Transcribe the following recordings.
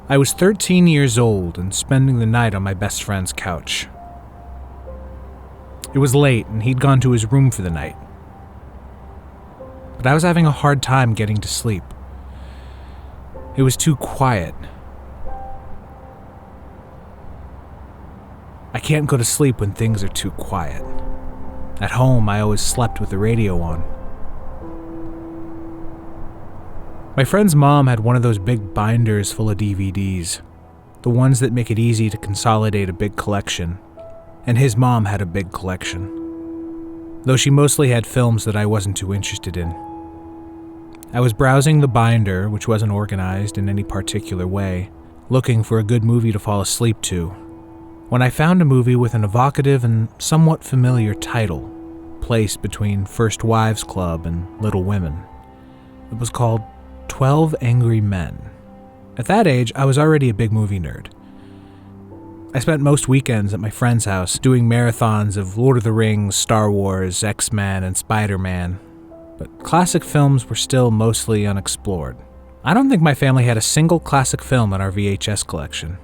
I was 13 years old and spending the night on my best friend's couch. It was late and he'd gone to his room for the night. But I was having a hard time getting to sleep. It was too quiet. I can't go to sleep when things are too quiet. At home, I always slept with the radio on. My friend's mom had one of those big binders full of DVDs, the ones that make it easy to consolidate a big collection, and his mom had a big collection, though she mostly had films that I wasn't too interested in. I was browsing the binder, which wasn't organized in any particular way, looking for a good movie to fall asleep to, when I found a movie with an evocative and somewhat familiar title, placed between First Wives Club and Little Women. It was called 12 Angry Men. At that age, I was already a big movie nerd. I spent most weekends at my friend's house doing marathons of Lord of the Rings, Star Wars, X-Men, and Spider-Man, but classic films were still mostly unexplored. I don't think my family had a single classic film in our VHS collection.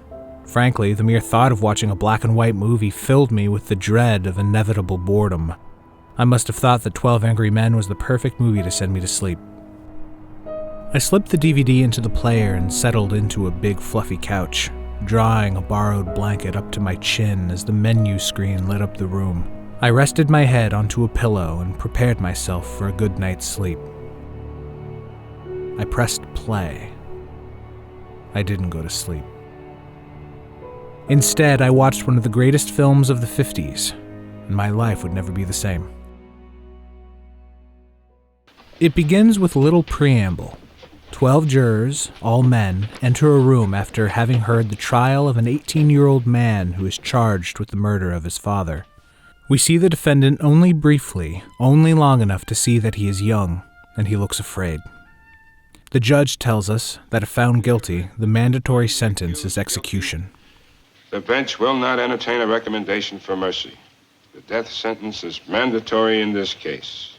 Frankly, the mere thought of watching a black and white movie filled me with the dread of inevitable boredom. I must have thought that 12 Angry Men was the perfect movie to send me to sleep. I slipped the DVD into the player and settled into a big fluffy couch, drawing a borrowed blanket up to my chin as the menu screen lit up the room. I rested my head onto a pillow and prepared myself for a good night's sleep. I pressed play. I didn't go to sleep. Instead, I watched one of the greatest films of the 50s, and my life would never be the same. It begins with little preamble. 12 jurors, all men, enter a room after having heard the trial of an 18-year-old man who is charged with the murder of his father. We see the defendant only briefly, only long enough to see that he is young, and he looks afraid. The judge tells us that if found guilty, the mandatory sentence is execution. The bench will not entertain a recommendation for mercy. The death sentence is mandatory in this case.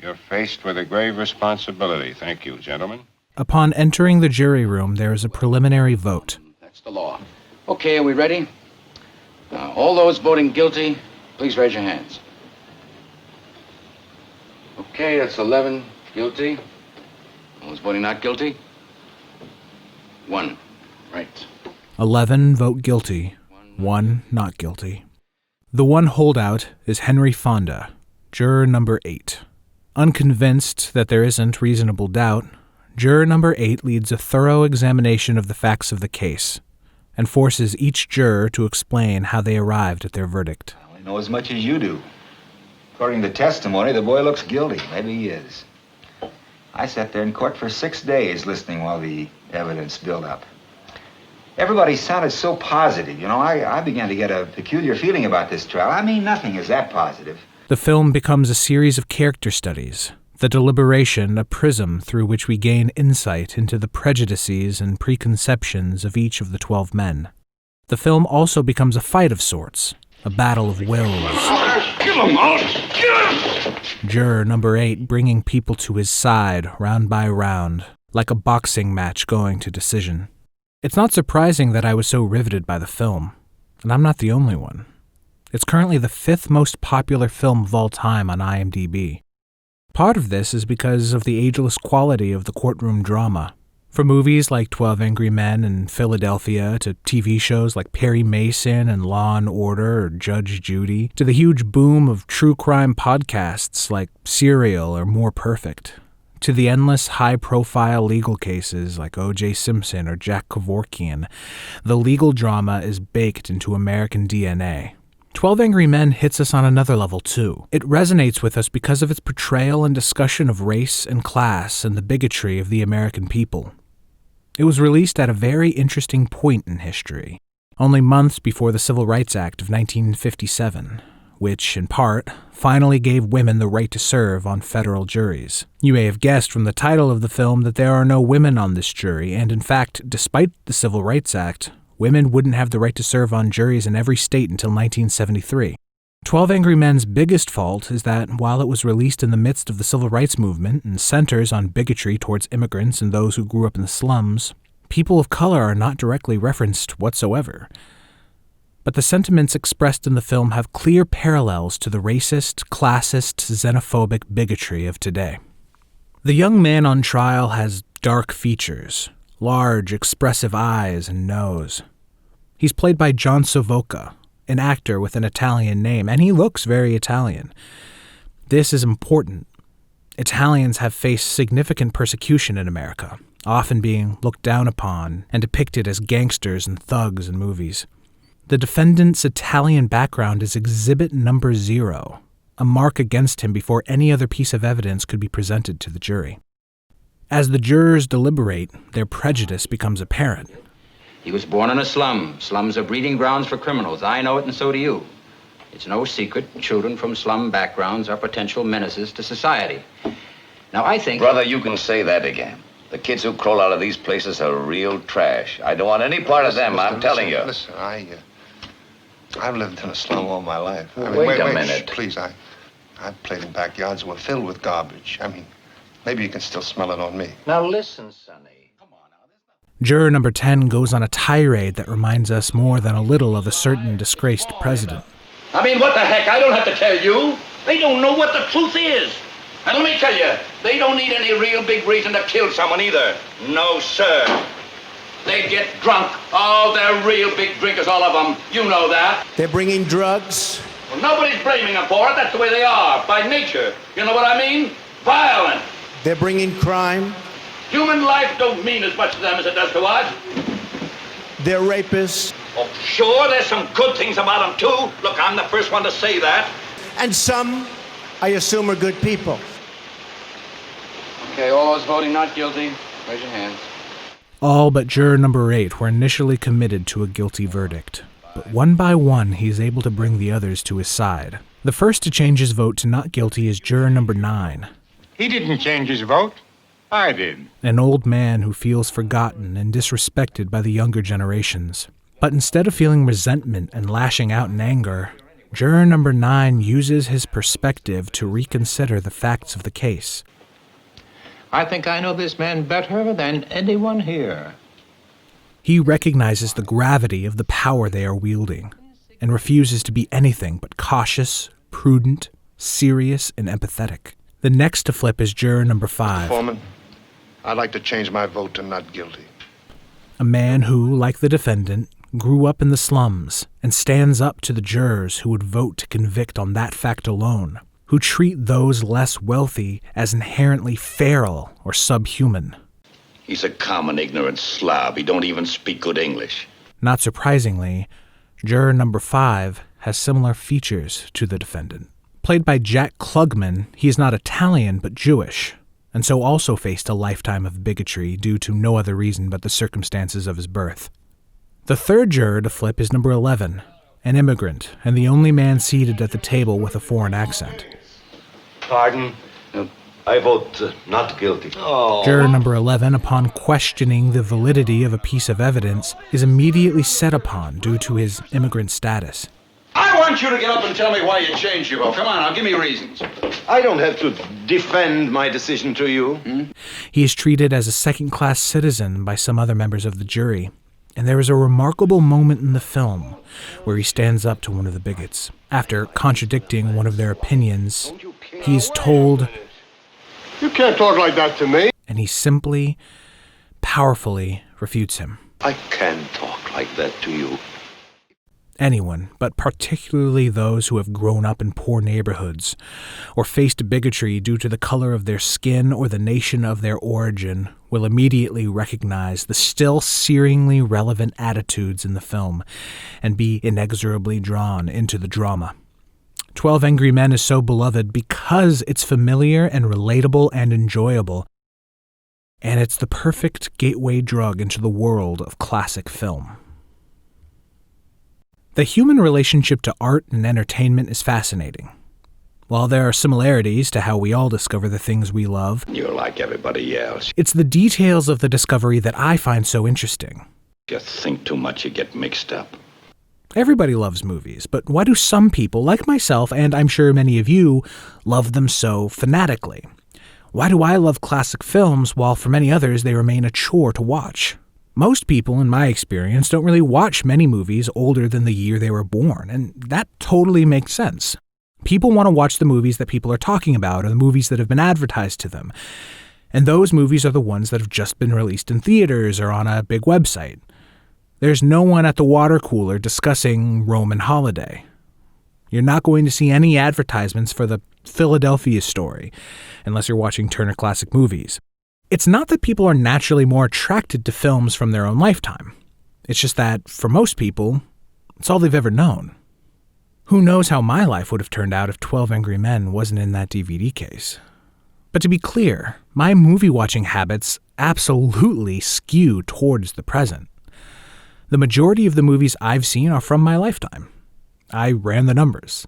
You're faced with a grave responsibility. Thank you, gentlemen. Upon entering the jury room, there is a preliminary vote. That's the law. Okay, are we ready? Now, all those voting guilty, please raise your hands. Okay, that's 11 guilty. All those voting not guilty? 1. Right. 11 vote guilty, 1 not guilty. The one holdout is Henry Fonda, juror number 8. Unconvinced that there isn't reasonable doubt, juror number 8 leads a thorough examination of the facts of the case and forces each juror to explain how they arrived at their verdict. I only know as much as you do. According to testimony, the boy looks guilty. Maybe he is. I sat there in court for 6 days listening while the evidence built up. Everybody sounded so positive. You know, I began to get a peculiar feeling about this trial. I mean, nothing is that positive. The film becomes a series of character studies, the deliberation a prism through which we gain insight into the prejudices and preconceptions of each of the 12 men. The film also becomes a fight of sorts, a battle of wills. Get him out! Get him! Juror number 8 bringing people to his side, round by round, like a boxing match going to decision. It's not surprising that I was so riveted by the film, and I'm not the only one. It's currently the 5th most popular film of all time on IMDb. Part of this is because of the ageless quality of the courtroom drama. From movies like 12 Angry Men and Philadelphia to TV shows like Perry Mason and Law and Order or Judge Judy, to the huge boom of true crime podcasts like Serial or More Perfect, to the endless high-profile legal cases like O.J. Simpson or Jack Kevorkian, the legal drama is baked into American DNA. 12 Angry Men hits us on another level, too. It resonates with us because of its portrayal and discussion of race and class and the bigotry of the American people. It was released at a very interesting point in history, only months before the Civil Rights Act of 1957, which, in part, finally gave women the right to serve on federal juries. You may have guessed from the title of the film that there are no women on this jury, and in fact, despite the Civil Rights Act, women wouldn't have the right to serve on juries in every state until 1973. 12 Angry Men's biggest fault is that while it was released in the midst of the civil rights movement and centers on bigotry towards immigrants and those who grew up in the slums, people of color are not directly referenced whatsoever. But the sentiments expressed in the film have clear parallels to the racist, classist, xenophobic bigotry of today. The young man on trial has dark features, large, expressive eyes and nose. He's played by John Savoca, an actor with an Italian name, and he looks very Italian. This is important. Italians have faced significant persecution in America, often being looked down upon and depicted as gangsters and thugs in movies. The defendant's Italian background is exhibit number 0, a mark against him before any other piece of evidence could be presented to the jury. As the jurors deliberate, their prejudice becomes apparent. He was born in a slum. Slums are breeding grounds for criminals. I know it, and so do you. It's no secret children from slum backgrounds are potential menaces to society. Now, I think... Brother, you can say that again. The kids who crawl out of these places are real trash. I don't want any part of them, I'm telling you. Listen, I've lived in a slum all my life. Wait a minute. Please, I've played in backyards that were filled with garbage. I mean, maybe you can still smell it on me. Now, listen, Sonny. Juror number 10 goes on a tirade that reminds us more than a little of a certain disgraced president. I mean, what the heck? I don't have to tell you. They don't know what the truth is. And let me tell you, they don't need any real big reason to kill someone either. No, sir. They get drunk. Oh, they're real big drinkers, all of them. You know that. They're bringing drugs. Well, nobody's blaming them for it. That's the way they are, by nature. You know what I mean? Violent. They're bringing crime. Human life don't mean as much to them as it does to us. They're rapists. Oh, sure, there's some good things about them, too. Look, I'm the first one to say that. And some, I assume, are good people. Okay, all those voting not guilty, raise your hands. All but juror number 8 were initially committed to a guilty verdict, but one by one he is able to bring the others to his side. The first to change his vote to not guilty is juror number 9. He didn't change his vote. I did. An old man who feels forgotten and disrespected by the younger generations. But instead of feeling resentment and lashing out in anger, juror number 9 uses his perspective to reconsider the facts of the case. I think I know this man better than anyone here. He recognizes the gravity of the power they are wielding and refuses to be anything but cautious, prudent, serious, and empathetic. The next to flip is juror number 5. Foreman, I'd like to change my vote to not guilty. A man who, like the defendant, grew up in the slums and stands up to the jurors who would vote to convict on that fact alone, who treat those less wealthy as inherently feral or subhuman. He's a common, ignorant slob. He don't even speak good English. Not surprisingly, juror number 5 has similar features to the defendant. Played by Jack Klugman, he is not Italian but Jewish, and so also faced a lifetime of bigotry due to no other reason but the circumstances of his birth. The third juror to flip is number 11, an immigrant, and the only man seated at the table with a foreign accent. Pardon? I vote not guilty. Oh. Juror number 11, upon questioning the validity of a piece of evidence, is immediately set upon due to his immigrant status. I want you to get up and tell me why you changed your vote. Come on, now, give me reasons. I don't have to defend my decision to you. He is treated as a second-class citizen by some other members of the jury, and there is a remarkable moment in the film where he stands up to one of the bigots. After contradicting one of their opinions, he is told, You can't talk like that to me. and he simply, powerfully refutes him. I can talk like that to you. Anyone, but particularly those who have grown up in poor neighborhoods or faced bigotry due to the color of their skin or the nation of their origin, will immediately recognize the still searingly relevant attitudes in the film and be inexorably drawn into the drama. 12 Angry Men is so beloved because it's familiar and relatable and enjoyable, and it's the perfect gateway drug into the world of classic film. The human relationship to art and entertainment is fascinating. While there are similarities to how we all discover the things we love, You're like everybody else. it's the details of the discovery that I find so interesting. You think too much, you get mixed up. Everybody loves movies, but why do some people, like myself, and I'm sure many of you, love them so fanatically? Why do I love classic films while for many others they remain a chore to watch? Most people, in my experience, don't really watch many movies older than the year they were born, and that totally makes sense. People want to watch the movies that people are talking about, or the movies that have been advertised to them. And those movies are the ones that have just been released in theaters or on a big website. There's no one at the water cooler discussing Roman Holiday. You're not going to see any advertisements for the Philadelphia Story, unless you're watching Turner Classic Movies. It's not that people are naturally more attracted to films from their own lifetime. It's just that, for most people, it's all they've ever known. Who knows how my life would have turned out if 12 Angry Men wasn't in that DVD case? But to be clear, my movie-watching habits absolutely skew towards the present. The majority of the movies I've seen are from my lifetime. I ran the numbers.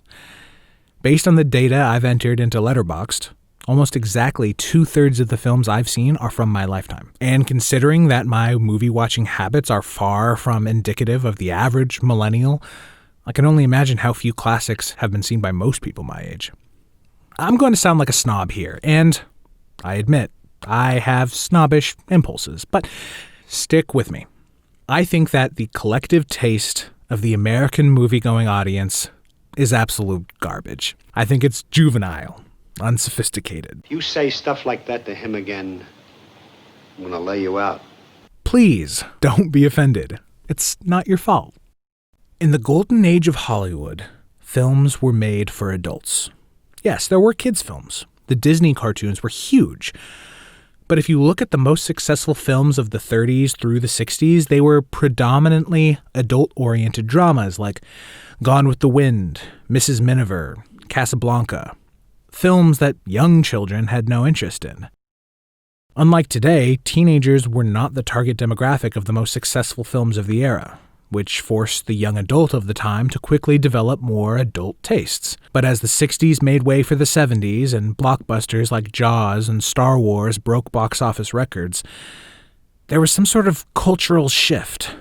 Based on the data I've entered into Letterboxd, almost exactly 2/3 of the films I've seen are from my lifetime. And considering that my movie-watching habits are far from indicative of the average millennial, I can only imagine how few classics have been seen by most people my age. I'm going to sound like a snob here, and I admit, I have snobbish impulses, but stick with me. I think that the collective taste of the American movie-going audience is absolute garbage. I think it's juvenile, unsophisticated. If you say stuff like that to him again, I'm gonna lay you out. Please, don't be offended. It's not your fault. In the golden age of Hollywood, films were made for adults. Yes, there were kids' films. The Disney cartoons were huge. But if you look at the most successful films of the 30s through the 60s, they were predominantly adult-oriented dramas like Gone with the Wind, Mrs. Miniver, Casablanca. Films that young children had no interest in. Unlike today, teenagers were not the target demographic of the most successful films of the era, which forced the young adult of the time to quickly develop more adult tastes. But as the 60s made way for the 70s and blockbusters like Jaws and Star Wars broke box office records, there was some sort of cultural shift.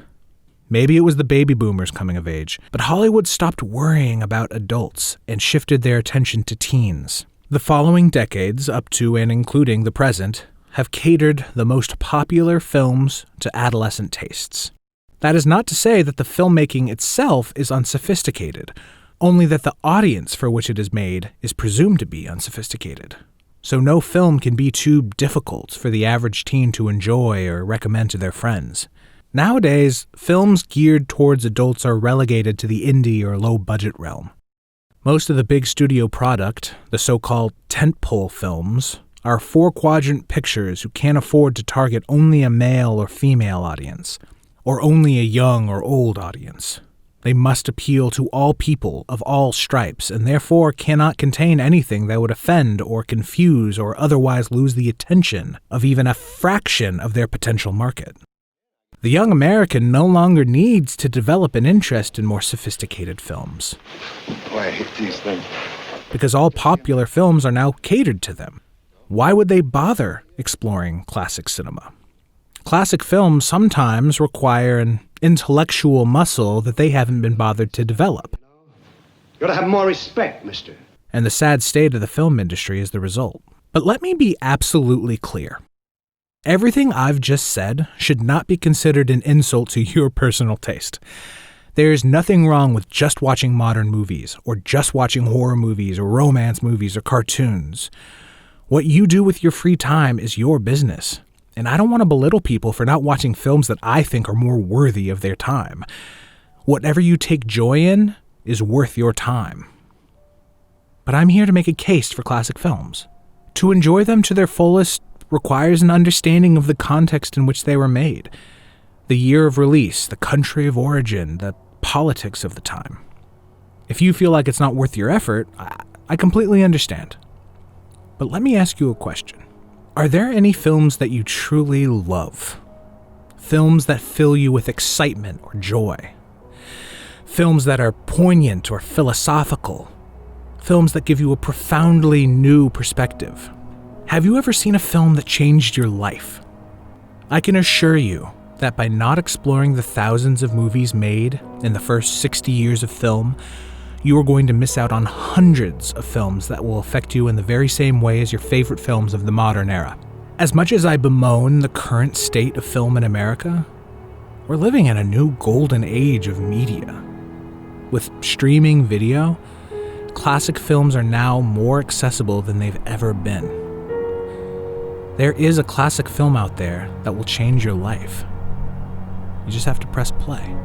Maybe it was the baby boomers coming of age, but Hollywood stopped worrying about adults and shifted their attention to teens. The following decades, up to and including the present, have catered the most popular films to adolescent tastes. That is not to say that the filmmaking itself is unsophisticated, only that the audience for which it is made is presumed to be unsophisticated. So no film can be too difficult for the average teen to enjoy or recommend to their friends. Nowadays, films geared towards adults are relegated to the indie or low-budget realm. Most of the big studio product, the so-called tentpole films, are four-quadrant pictures who can't afford to target only a male or female audience, or only a young or old audience. They must appeal to all people of all stripes, and therefore cannot contain anything that would offend or confuse or otherwise lose the attention of even a fraction of their potential market. The young American no longer needs to develop an interest in more sophisticated films. Oh, I hate these things. Because all popular films are now catered to them. Why would they bother exploring classic cinema? Classic films sometimes require an intellectual muscle that they haven't been bothered to develop. You ought to have more respect, mister. And the sad state of the film industry is the result. But let me be absolutely clear. Everything I've just said should not be considered an insult to your personal taste. There is nothing wrong with just watching modern movies, or just watching horror movies, or romance movies, or cartoons. What you do with your free time is your business. And I don't want to belittle people for not watching films that I think are more worthy of their time. Whatever you take joy in is worth your time. But I'm here to make a case for classic films. To enjoy them to their fullest requires an understanding of the context in which they were made, the year of release, the country of origin, the politics of the time. If you feel like it's not worth your effort, I completely understand. But let me ask you a question. Are there any films that you truly love? Films that fill you with excitement or joy? Films that are poignant or philosophical? Films that give you a profoundly new perspective? Have you ever seen a film that changed your life? I can assure you, that by not exploring the thousands of movies made in the first 60 years of film, you are going to miss out on hundreds of films that will affect you in the very same way as your favorite films of the modern era. As much as I bemoan the current state of film in America, we're living in a new golden age of media. With streaming video, classic films are now more accessible than they've ever been. There is a classic film out there that will change your life. You just have to press play.